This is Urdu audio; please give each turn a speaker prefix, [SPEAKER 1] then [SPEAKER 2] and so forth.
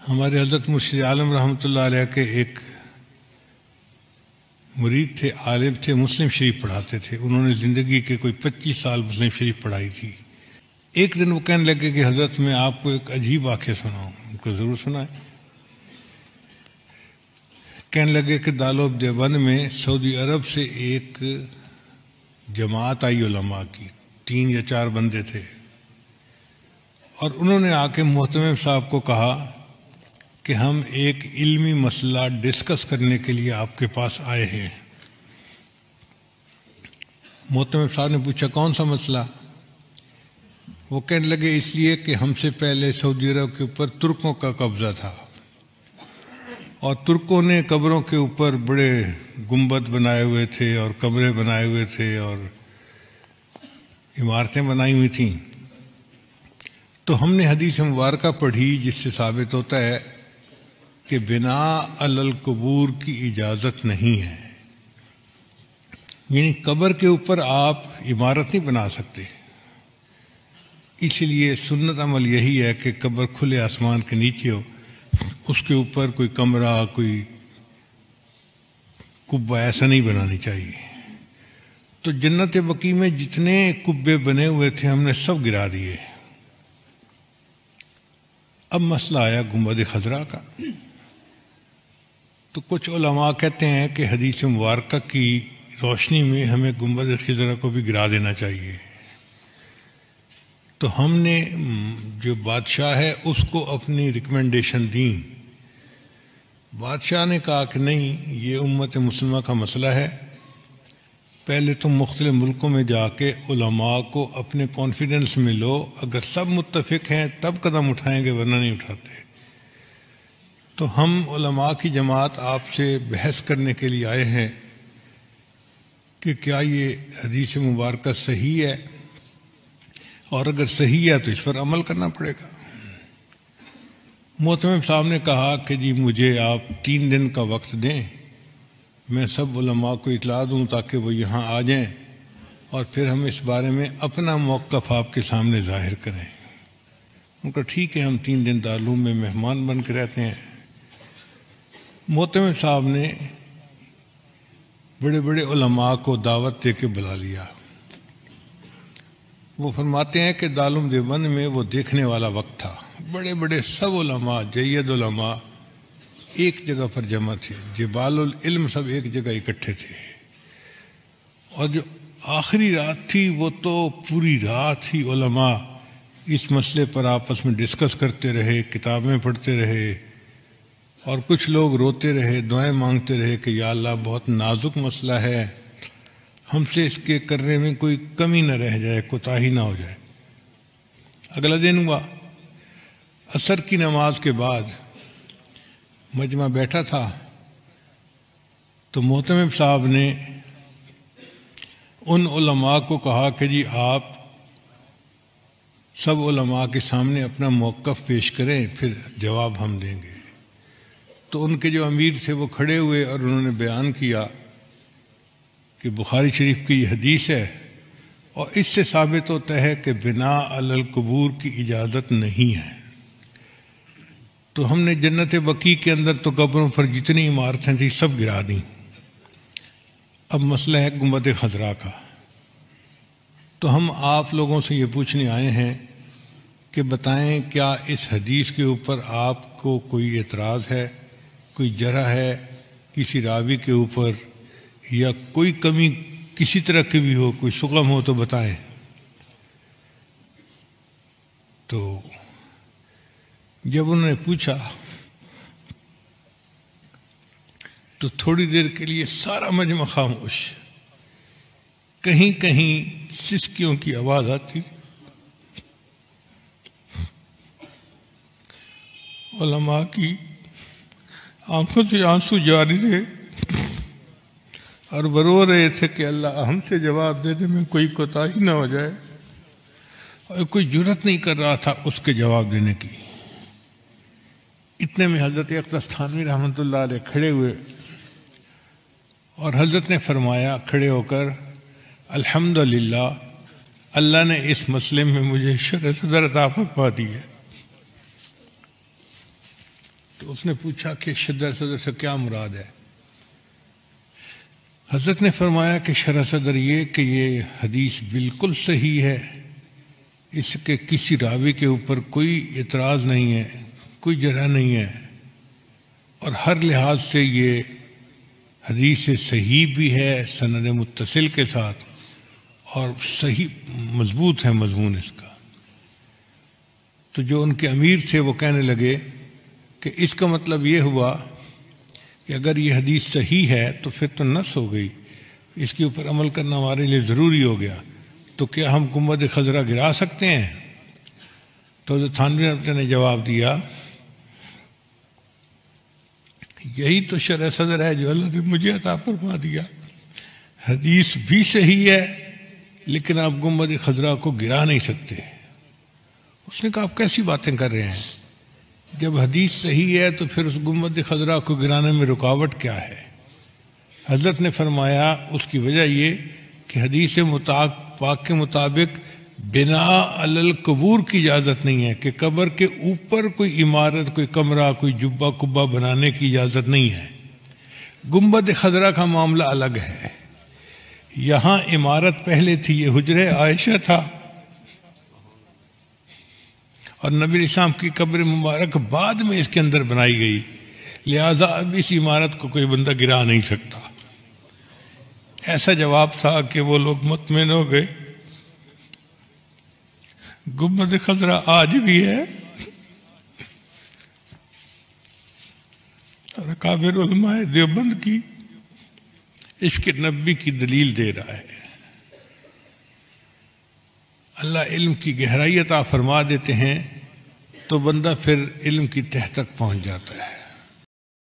[SPEAKER 1] ہمارے حضرت مرشد عالم رحمۃ اللہ علیہ کے ایک مرید تھے، عالم تھے، مسلم شریف پڑھاتے تھے. انہوں نے زندگی کے کوئی 25 سال مسلم شریف پڑھائی تھی. ایک دن وہ کہنے لگے کہ حضرت میں آپ کو ایک عجیب واقعہ سناؤں. ان کو ضرور سنائیں. کہنے لگے کہ دارالعلوم دیوبند میں سعودی عرب سے ایک جماعت آئی علماء کی، 3 یا 4 بندے تھے، اور انہوں نے آ کے محتمم صاحب کو کہا کہ ہم ایک علمی مسئلہ ڈسکس کرنے کے لیے آپ کے پاس آئے ہیں. محتمم صاحب نے پوچھا کون سا مسئلہ؟ وہ کہنے لگے اس لیے کہ ہم سے پہلے سعودی عرب کے اوپر ترکوں کا قبضہ تھا، اور ترکوں نے قبروں کے اوپر بڑے گنبد بنائے ہوئے تھے اور کمرے بنائے ہوئے تھے اور عمارتیں بنائی ہوئی تھیں. تو ہم نے حدیث مبارکہ پڑھی جس سے ثابت ہوتا ہے کہ بناء علی القبور کی اجازت نہیں ہے، یعنی قبر کے اوپر آپ عمارت نہیں بنا سکتے. اس لیے سنت عمل یہی ہے کہ قبر کھلے آسمان کے نیچے ہو، اس کے اوپر کوئی کمرہ، کوئی قبہ ایسا نہیں بنانی چاہیے. تو جنت بقیع میں جتنے قبے بنے ہوئے تھے ہم نے سب گرا دیے. اب مسئلہ آیا گنبد خضرا کا. تو کچھ علماء کہتے ہیں کہ حدیث مبارکہ کی روشنی میں ہمیں گنبد خضرا کو بھی گرا دینا چاہیے. تو ہم نے جو بادشاہ ہے اس کو اپنی ریکمنڈیشن دیں. بادشاہ نے کہا کہ نہیں، یہ امت مسلمہ کا مسئلہ ہے، پہلے تم مختلف ملکوں میں جا کے علماء کو اپنے کانفیڈنس میں لو، اگر سب متفق ہیں تب قدم اٹھائیں گے ورنہ نہیں اٹھاتے. تو ہم علماء کی جماعت آپ سے بحث کرنے کے لیے آئے ہیں کہ کیا یہ حدیث مبارکہ صحیح ہے، اور اگر صحیح ہے تو اس پر عمل کرنا پڑے گا. محتمم صاحب نے کہا کہ جی مجھے آپ 3 دن کا وقت دیں، میں سب علماء کو اطلاع دوں تاکہ وہ یہاں آ جائیں، اور پھر ہم اس بارے میں اپنا موقف آپ کے سامنے ظاہر کریں. ان کا ٹھیک ہے، ہم 3 دن دارالعلوم میں مہمان بن کے رہتے ہیں. محتمم صاحب نے بڑے بڑے علماء کو دعوت دے کے بلا لیا. وہ فرماتے ہیں کہ دارالعلوم دیوبند میں وہ دیکھنے والا وقت تھا، بڑے بڑے سب علماء، جید علماء ایک جگہ پر جمع تھے، جبال العلم سب ایک جگہ اکٹھے تھے. اور جو آخری رات تھی وہ تو پوری رات ہی علماء اس مسئلے پر آپس میں ڈسکس کرتے رہے، کتابیں پڑھتے رہے، اور کچھ لوگ روتے رہے، دعائیں مانگتے رہے کہ یا اللہ بہت نازک مسئلہ ہے، ہم سے اس کے کرنے میں کوئی کمی نہ رہ جائے، کوتاہی نہ ہو جائے. اگلا دن ہوا، عصر کی نماز کے بعد مجمع بیٹھا تھا، تو محتمم صاحب نے ان علماء کو کہا کہ جی آپ سب علماء کے سامنے اپنا موقف پیش کریں، پھر جواب ہم دیں گے. تو ان کے جو امیر تھے وہ کھڑے ہوئے اور انہوں نے بیان کیا کہ بخاری شریف کی یہ حدیث ہے، اور اس سے ثابت ہوتا ہے کہ بناء علی القبور کی اجازت نہیں ہے. تو ہم نے جنت بقیع کے اندر تو قبروں پر جتنی عمارتیں تھیں سب گرا دیں. اب مسئلہ ہے گنبد خضرا کا. تو ہم آپ لوگوں سے یہ پوچھنے آئے ہیں کہ بتائیں کیا اس حدیث کے اوپر آپ کو کوئی اعتراض ہے، کوئی جرح ہے کسی راوی کے اوپر، یا کوئی کمی کسی طرح کی بھی ہو، کوئی شغم ہو تو بتائیں. تو جب انہوں نے پوچھا تو تھوڑی دیر کے لیے سارا مجمع خاموش. کہیں کہیں سسکیوں کی آواز آتی، علماء کی آنکھوں سے آنسو جاری تھے اور وہ رو رہے تھے کہ اللہ ہم سے جواب دینے میں کوئی کوتاہی نہ ہو جائے، اور کوئی جرات نہیں کر رہا تھا اس کے جواب دینے کی. اتنے میں حضرت اقدس تھانوی رحمۃ اللہ علیہ کھڑے ہوئے، اور حضرت نے فرمایا کھڑے ہو کر الحمدللہ اللہ نے اس مسئلے میں مجھے شرح صدر عطا فرما دی ہے. تو اس نے پوچھا کہ شرح صدر سے کیا مراد ہے؟ حضرت نے فرمایا کہ شرح صدر یہ کہ یہ حدیث بالکل صحیح ہے، اس کے کسی راوی کے اوپر کوئی اعتراض نہیں ہے، کوئی جرح نہیں ہے، اور ہر لحاظ سے یہ حدیث صحیح بھی ہے سند متصل کے ساتھ، اور صحیح مضبوط ہے مضمون اس کا۔ تو جو ان کے امیر تھے وہ کہنے لگے کہ اس کا مطلب یہ ہوا کہ اگر یہ حدیث صحیح ہے تو پھر تو نص ہو گئی، اس کے اوپر عمل کرنا ہمارے لیے ضروری ہو گیا، تو کیا ہم گنبد خضرا گرا سکتے ہیں؟ تو حضرت تھانوی رحمۃ اللہ نے جواب دیا، یہی تو شرح صدر ہے جو اللہ نے مجھے عطا فرما دیا، حدیث بھی صحیح ہے لیکن آپ گنبد خضرا کو گرا نہیں سکتے۔ اس نے کہا آپ کیسی باتیں کر رہے ہیں؟ جب حدیث صحیح ہے تو پھر اس گنبد خضرا کو گرانے میں رکاوٹ کیا ہے؟ حضرت نے فرمایا اس کی وجہ یہ کہ حدیث پاک کے مطابق بنا علی القبور کی اجازت نہیں ہے، کہ قبر کے اوپر کوئی عمارت، کوئی کمرہ، کوئی جبہ کبہ بنانے کی اجازت نہیں ہے۔ گنبد خضرا کا معاملہ الگ ہے، یہاں عمارت پہلے تھی، یہ حجرہ عائشہ تھا، اور نبی اسلام کی قبر مبارک بعد میں اس کے اندر بنائی گئی، لہذا اب اس عمارت کو کوئی بندہ گرا نہیں سکتا۔ ایسا جواب تھا کہ وہ لوگ مطمئن ہو گئے۔ گنبد خضرا آج بھی ہے، اور اکابر علماء دیوبند کی عشق نبی کی دلیل دے رہا ہے۔ اللہ علم کی گہرائی عطا فرما دیتے ہیں تو بندہ پھر علم کی تہ تک پہنچ جاتا ہے۔